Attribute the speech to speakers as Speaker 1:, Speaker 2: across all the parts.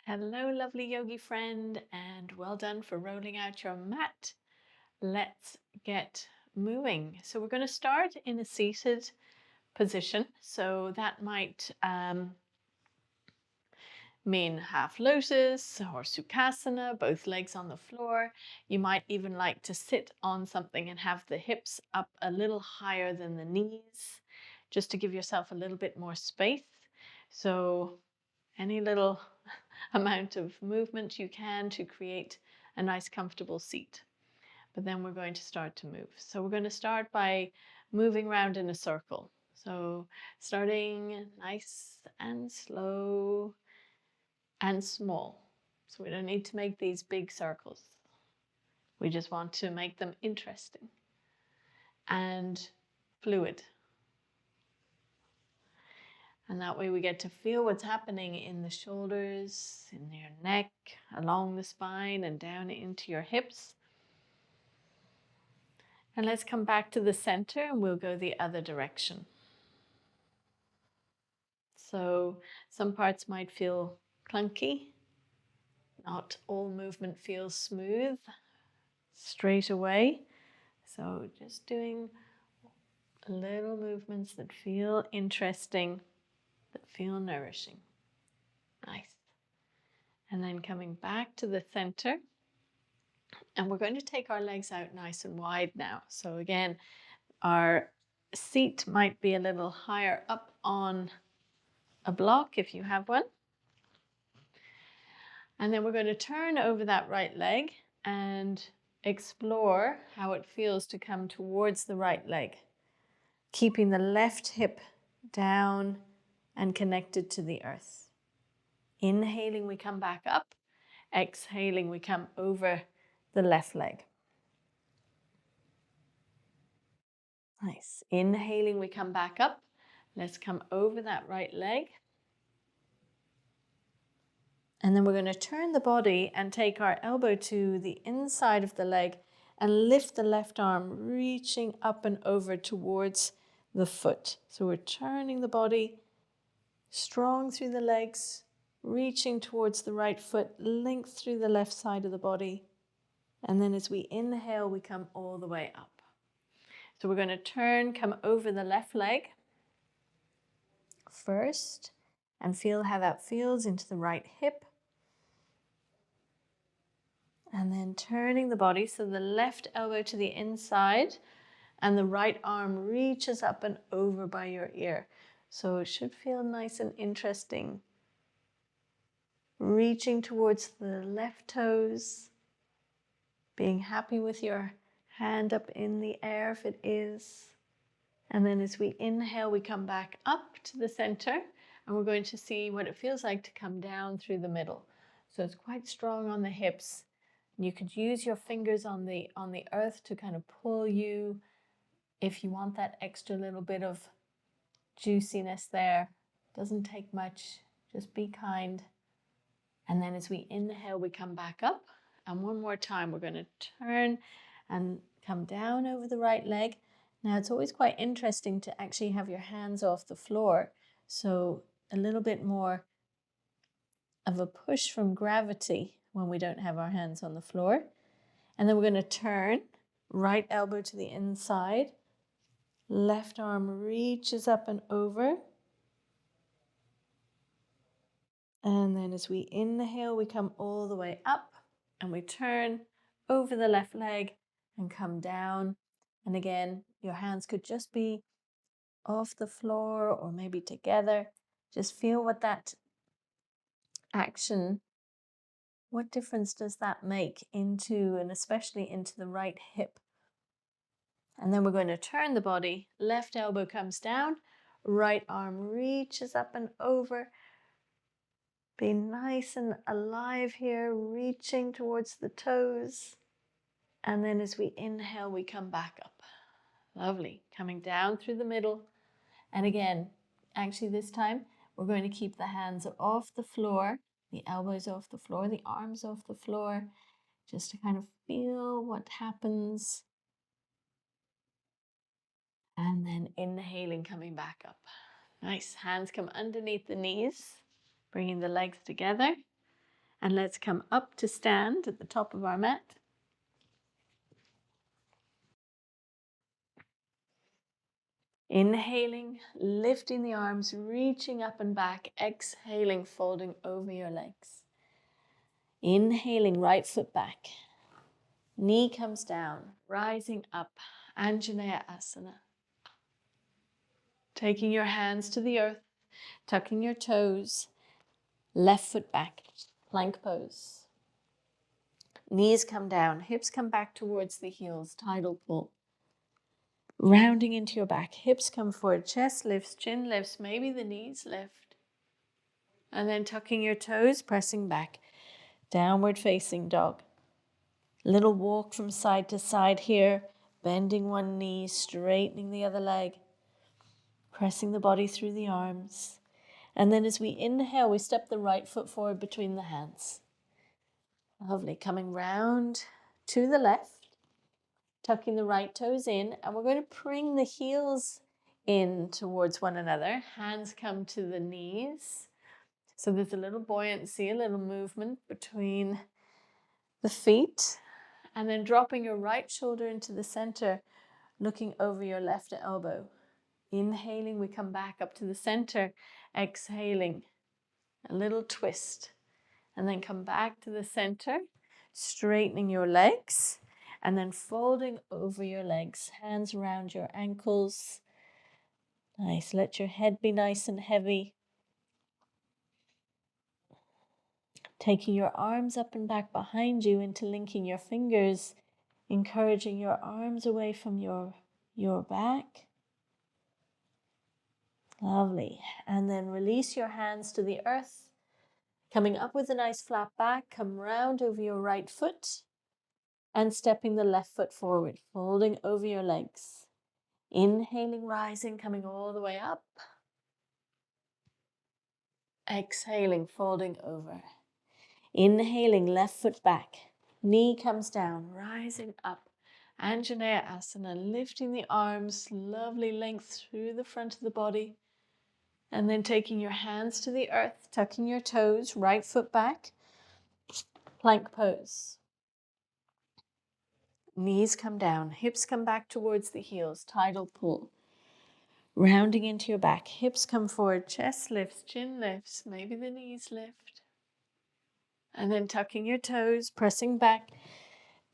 Speaker 1: Hello, lovely yogi friend, and well done for rolling out your mat. Let's get moving. So we're going to start in a seated position. So that might mean half lotus or Sucasana, both legs on the floor. You might even like to sit on something and have the hips up a little higher than the knees, just to give yourself a little bit more space. So any little amount of movement you can to create a nice comfortable seat. But then we're going to start to move. So we're going to start by moving around in a circle. So starting nice and slow and small. So we don't need to make these big circles. We just want to make them interesting and fluid. And that way we get to feel what's happening in the shoulders, in your neck, along the spine and down into your hips. And let's come back to the center and we'll go the other direction. So some parts might feel clunky. Not all movement feels smooth straight away. So just doing little movements that feel interesting, that feel nourishing. Nice. And then coming back to the center. And we're going to take our legs out nice and wide now. So again, our seat might be a little higher up on a block if you have one. And then we're going to turn over that right leg and explore how it feels to come towards the right leg, keeping the left hip down and connected to the earth. Inhaling, we come back up. Exhaling, we come over the left leg. Nice. Inhaling, we come back up. Let's come over that right leg. And then we're going to turn the body and take our elbow to the inside of the leg and lift the left arm, reaching up and over towards the foot. So we're turning the body strong through the legs, reaching towards the right foot, length through the left side of the body. And then as we inhale, we come all the way up. So we're going to turn, come over the left leg first and feel how that feels into the right hip. And then turning the body so the left elbow to the inside and the right arm reaches up and over by your ear. So it should feel nice and interesting. Reaching towards the left toes, being happy with your hand up in the air if it is. And then as we inhale, we come back up to the center and we're going to see what it feels like to come down through the middle. So it's quite strong on the hips. You could use your fingers on the earth to kind of pull you if you want that extra little bit of juiciness there. Doesn't take much, just be kind. And then as we inhale, we come back up. And one more time, we're going to turn and come down over the right leg. Now, it's always quite interesting to actually have your hands off the floor. So a little bit more of a push from gravity when we don't have our hands on the floor. And then we're going to turn, right elbow to the inside. Left arm reaches up and over. And then as we inhale, we come all the way up and we turn over the left leg and come down. And again, your hands could just be off the floor or maybe together. Just feel what that action, what difference does that make into, and especially into the right hip. And then we're going to turn the body. Left elbow comes down, right arm reaches up and over. Be nice and alive here, reaching towards the toes. And then as we inhale, we come back up. Lovely. Coming down through the middle. And again, actually this time, we're going to keep the hands off the floor, the elbows off the floor, the arms off the floor, just to kind of feel what happens. And then inhaling, coming back up. Nice. Hands come underneath the knees, bringing the legs together. And let's come up to stand at the top of our mat. Inhaling, lifting the arms, reaching up and back. Exhaling, folding over your legs. Inhaling, right foot back. Knee comes down, rising up. Anjaneyasana Asana. Taking your hands to the earth, tucking your toes. Left foot back, plank pose. Knees come down, hips come back towards the heels, tidal pull. Rounding into your back, hips come forward, chest lifts, chin lifts, maybe the knees lift. And then tucking your toes, pressing back, downward facing dog. Little walk from side to side here, bending one knee, straightening the other leg, pressing the body through the arms. And then as we inhale, we step the right foot forward between the hands. Lovely, coming round to the left, tucking the right toes in, and we're going to bring the heels in towards one another. Hands come to the knees. So there's a little buoyancy, a little movement between the feet, and then dropping your right shoulder into the center, looking over your left elbow. Inhaling, we come back up to the center. Exhaling, a little twist, and then come back to the center, straightening your legs, and then folding over your legs, hands around your ankles. Nice, let your head be nice and heavy. Taking your arms up and back behind you, interlinking your fingers, encouraging your arms away from your back. Lovely. And then release your hands to the earth. Coming up with a nice flat back, come round over your right foot and stepping the left foot forward, folding over your legs. Inhaling, rising, coming all the way up. Exhaling, folding over. Inhaling, left foot back. Knee comes down, rising up. Anjaneyasana, lifting the arms, lovely length through the front of the body. And then taking your hands to the earth, tucking your toes, right foot back. Plank pose. Knees come down, hips come back towards the heels, tidal pull. Rounding into your back, hips come forward, chest lifts, chin lifts, maybe the knees lift. And then tucking your toes, pressing back,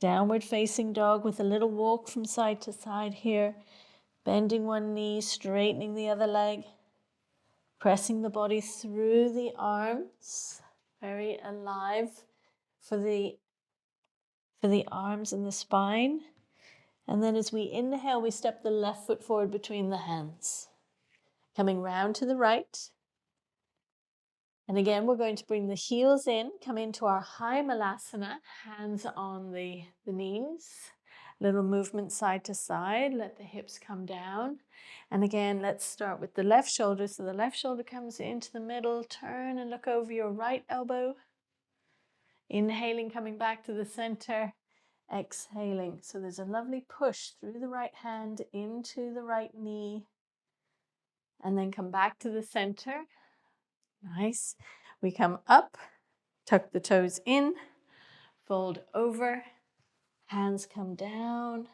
Speaker 1: downward facing dog with a little walk from side to side here, bending one knee, straightening the other leg, pressing the body through the arms, very alive for the arms and the spine. And then as we inhale, we step the left foot forward between the hands. Coming round to the right. And again, we're going to bring the heels in, come into our high malasana, hands on the knees. Little movement side to side, let the hips come down. And again, let's start with the left shoulder. So the left shoulder comes into the middle, turn and look over your right elbow. Inhaling, coming back to the center. Exhaling. So there's a lovely push through the right hand into the right knee. And then come back to the center. Nice. We come up, tuck the toes in, fold over, hands come down.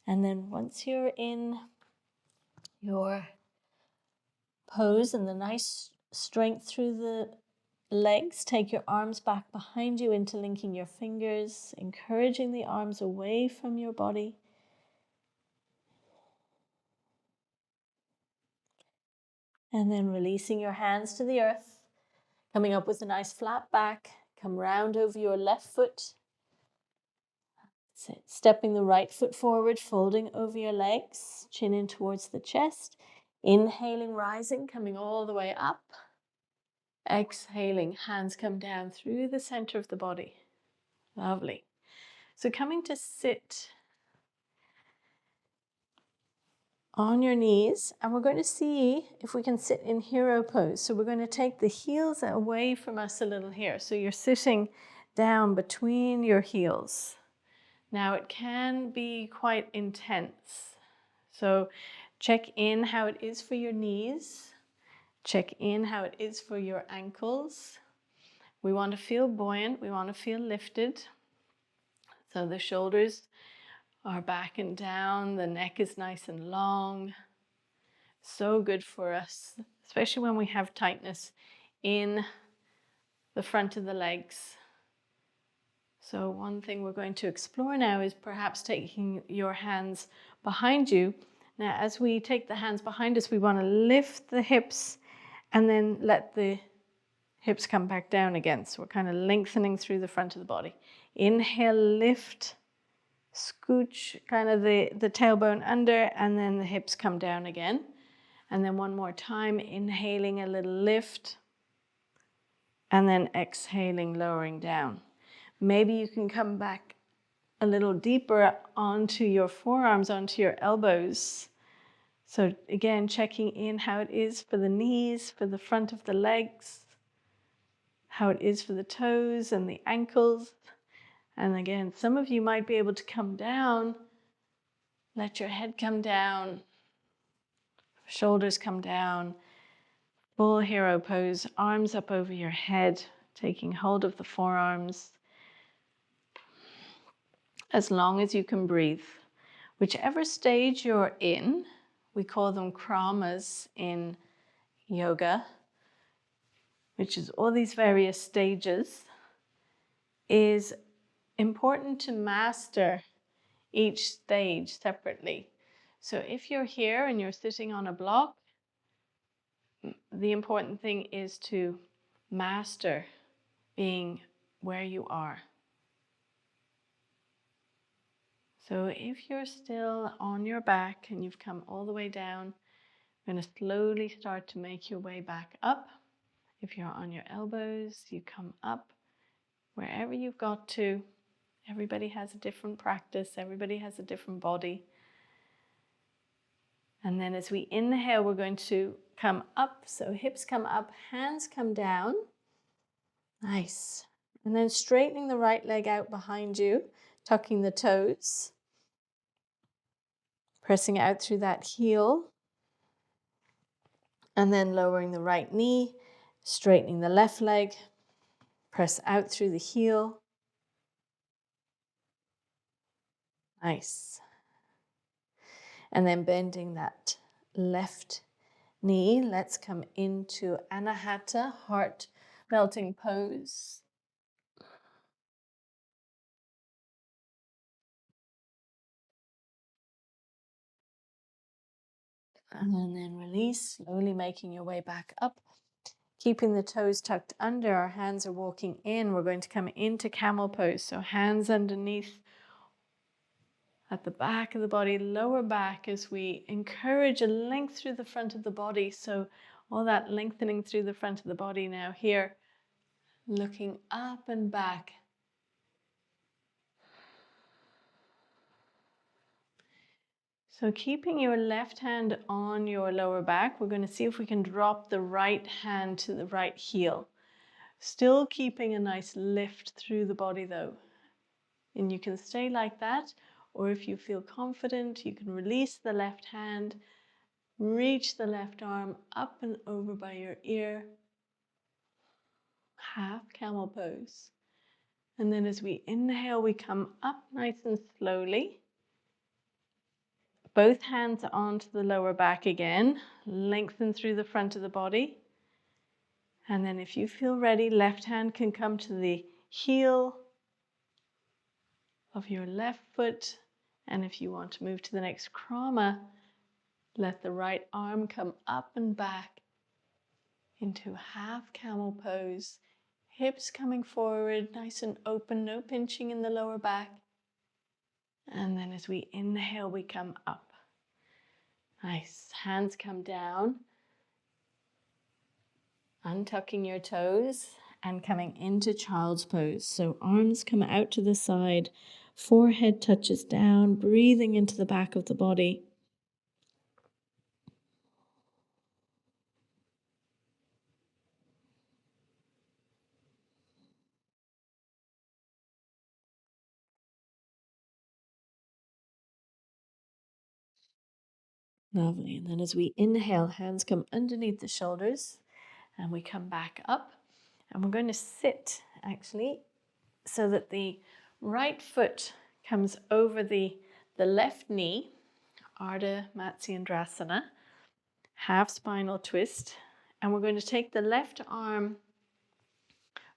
Speaker 1: And then once you're in your pose and the nice strength through the legs, take your arms back behind you, interlinking your fingers, encouraging the arms away from your body. And then releasing your hands to the earth, coming up with a nice flat back, come round over your left foot. Stepping the right foot forward, folding over your legs, chin in towards the chest. Inhaling, rising, coming all the way up. Exhaling, hands come down through the center of the body. Lovely. So coming to sit on your knees, and we're going to see if we can sit in hero pose. So we're going to take the heels away from us a little here. So you're sitting down between your heels. Now it can be quite intense. So check in how it is for your knees. Check in how it is for your ankles. We want to feel buoyant. We want to feel lifted. So the shoulders are back and down. The neck is nice and long. So good for us, especially when we have tightness in the front of the legs. So one thing we're going to explore now is perhaps taking your hands behind you. Now, as we take the hands behind us, we want to lift the hips and then let the hips come back down again. So we're kind of lengthening through the front of the body. Inhale, lift, scooch kind of the tailbone under, and then the hips come down again. And then one more time, inhaling a little lift, and then exhaling, lowering down. Maybe you can come back a little deeper onto your forearms, onto your elbows. So again, checking in how it is for the knees, for the front of the legs, how it is for the toes and the ankles. And again, some of you might be able to come down, let your head come down, shoulders come down, full hero pose, arms up over your head, taking hold of the forearms. As long as you can breathe. Whichever stage you're in, we call them kramas in yoga, which is all these various stages, is important to master each stage separately. So if you're here and you're sitting on a block, the important thing is to master being where you are. So if you're still on your back and you've come all the way down, you're going to slowly start to make your way back up. If you're on your elbows, you come up. Wherever you've got to, everybody has a different practice, everybody has a different body. And then as we inhale, we're going to come up. So hips come up, hands come down. Nice. And then straightening the right leg out behind you, tucking the toes. Pressing out through that heel. And then lowering the right knee, straightening the left leg. Press out through the heel. Nice. And then bending that left knee. Let's come into Anahata, heart melting pose. And then release, slowly making your way back up. Keeping the toes tucked under, our hands are walking in. We're going to come into camel pose. So hands underneath at the back of the body, lower back, as we encourage a length through the front of the body. So all that lengthening through the front of the body now here, looking up and back. So keeping your left hand on your lower back, we're going to see if we can drop the right hand to the right heel. Still keeping a nice lift through the body though. And you can stay like that, or if you feel confident, you can release the left hand, reach the left arm up and over by your ear. Half camel pose. And then as we inhale, we come up nice and slowly. Both hands onto the lower back again. Lengthen through the front of the body. And then if you feel ready, left hand can come to the heel of your left foot. And if you want to move to the next krama, let the right arm come up and back into half camel pose. Hips coming forward, nice and open, no pinching in the lower back. And then as we inhale, we come up. Nice. Hands come down. Untucking your toes and coming into child's pose. So arms come out to the side, forehead touches down, breathing into the back of the body. Lovely. And then as we inhale, hands come underneath the shoulders and we come back up. And we're going to sit actually so that the right foot comes over the left knee, Ardha Matsyendrasana, half spinal twist. And we're going to take the left arm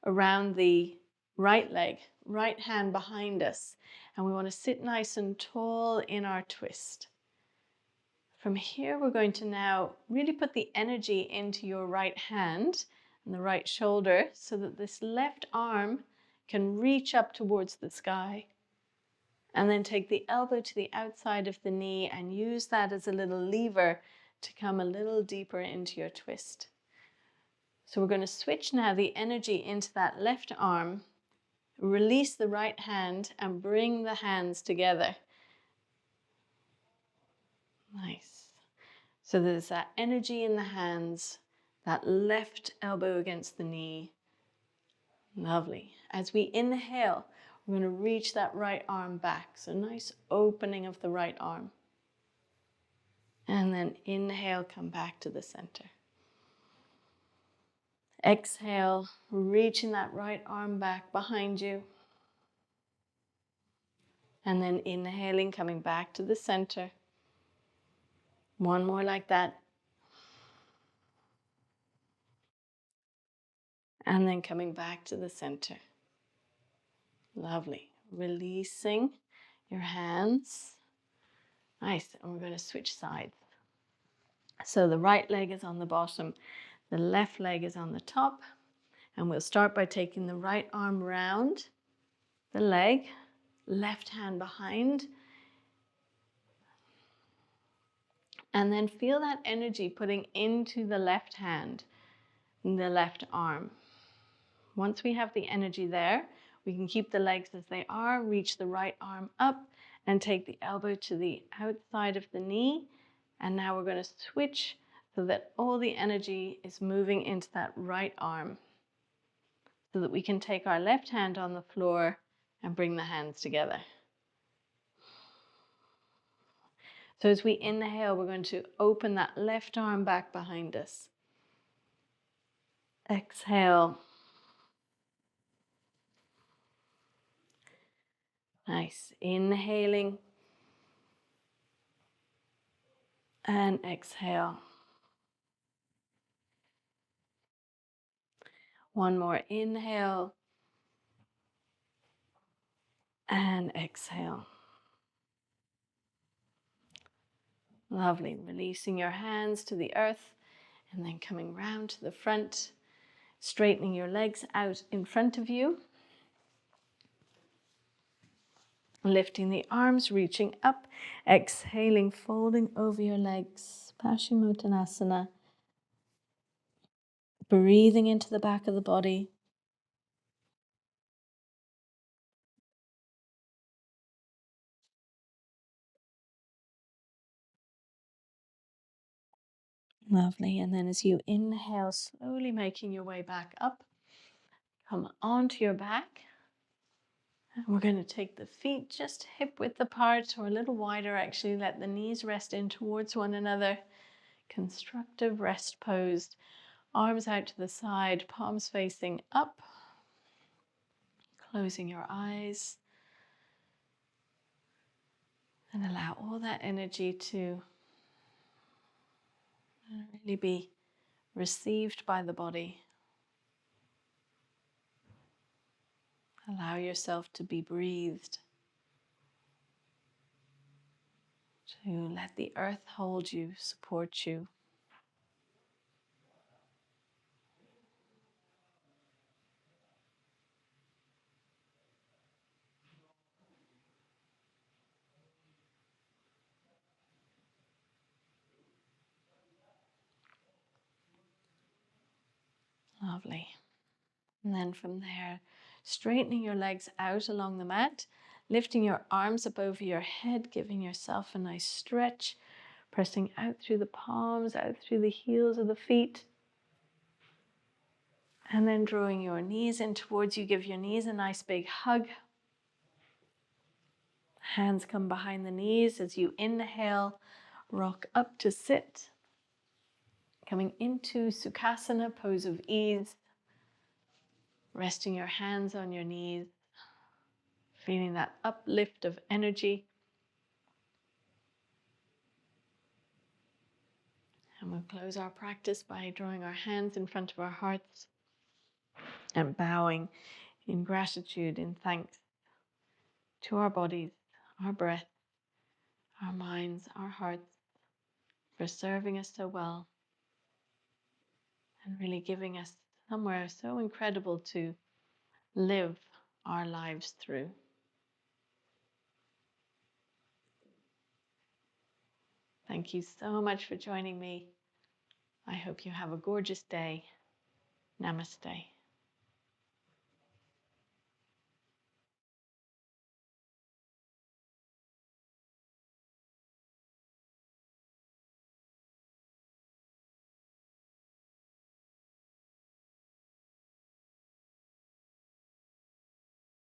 Speaker 1: around the right leg, right hand behind us. And we want to sit nice and tall in our twist. From here, we're going to now really put the energy into your right hand and the right shoulder so that this left arm can reach up towards the sky. And then take the elbow to the outside of the knee and use that as a little lever to come a little deeper into your twist. So we're going to switch now the energy into that left arm, release the right hand and bring the hands together. Nice. So there's that energy in the hands, that left elbow against the knee. Lovely. As we inhale, we're going to reach that right arm back. So nice opening of the right arm. And then inhale, come back to the center. Exhale, reaching that right arm back behind you. And then inhaling, coming back to the center. One more like that. And then coming back to the center. Lovely. Releasing your hands. Nice. And we're going to switch sides. So the right leg is on the bottom, the left leg is on the top. And we'll start by taking the right arm round the leg, left hand behind. And then feel that energy putting into the left hand, the left arm. Once we have the energy there, we can keep the legs as they are, reach the right arm up and take the elbow to the outside of the knee. And now we're going to switch so that all the energy is moving into that right arm so that we can take our left hand on the floor and bring the hands together. So as we inhale, we're going to open that left arm back behind us. Exhale. Nice. Inhaling. And exhale. One more inhale. And exhale. Lovely. Releasing your hands to the earth and then coming round to the front, straightening your legs out in front of you. Lifting the arms, reaching up, exhaling, folding over your legs, Paschimottanasana. Breathing into the back of the body. Lovely. And then as you inhale, slowly making your way back up, come onto your back. And we're going to take the feet just hip width apart or a little wider actually. Let the knees rest in towards one another. Constructive rest pose. Arms out to the side, palms facing up. Closing your eyes. And allow all that energy to really be received by the body. Allow yourself to be breathed. To let the earth hold you, support you. Lovely. And then from there, straightening your legs out along the mat, lifting your arms up over your head, giving yourself a nice stretch, pressing out through the palms, out through the heels of the feet. And then drawing your knees in towards you, give your knees a nice big hug. Hands come behind the knees as you inhale, rock up to sit. Coming into Sucasana, pose of ease. resting your hands on your knees, feeling that uplift of energy. And we'll close our practice by drawing our hands in front of our hearts and bowing in gratitude, in thanks to our bodies, our breath, our minds, our hearts, for serving us so well and really giving us somewhere so incredible to live our lives through. Thank you so much for joining me. I hope you have a gorgeous day. Namaste.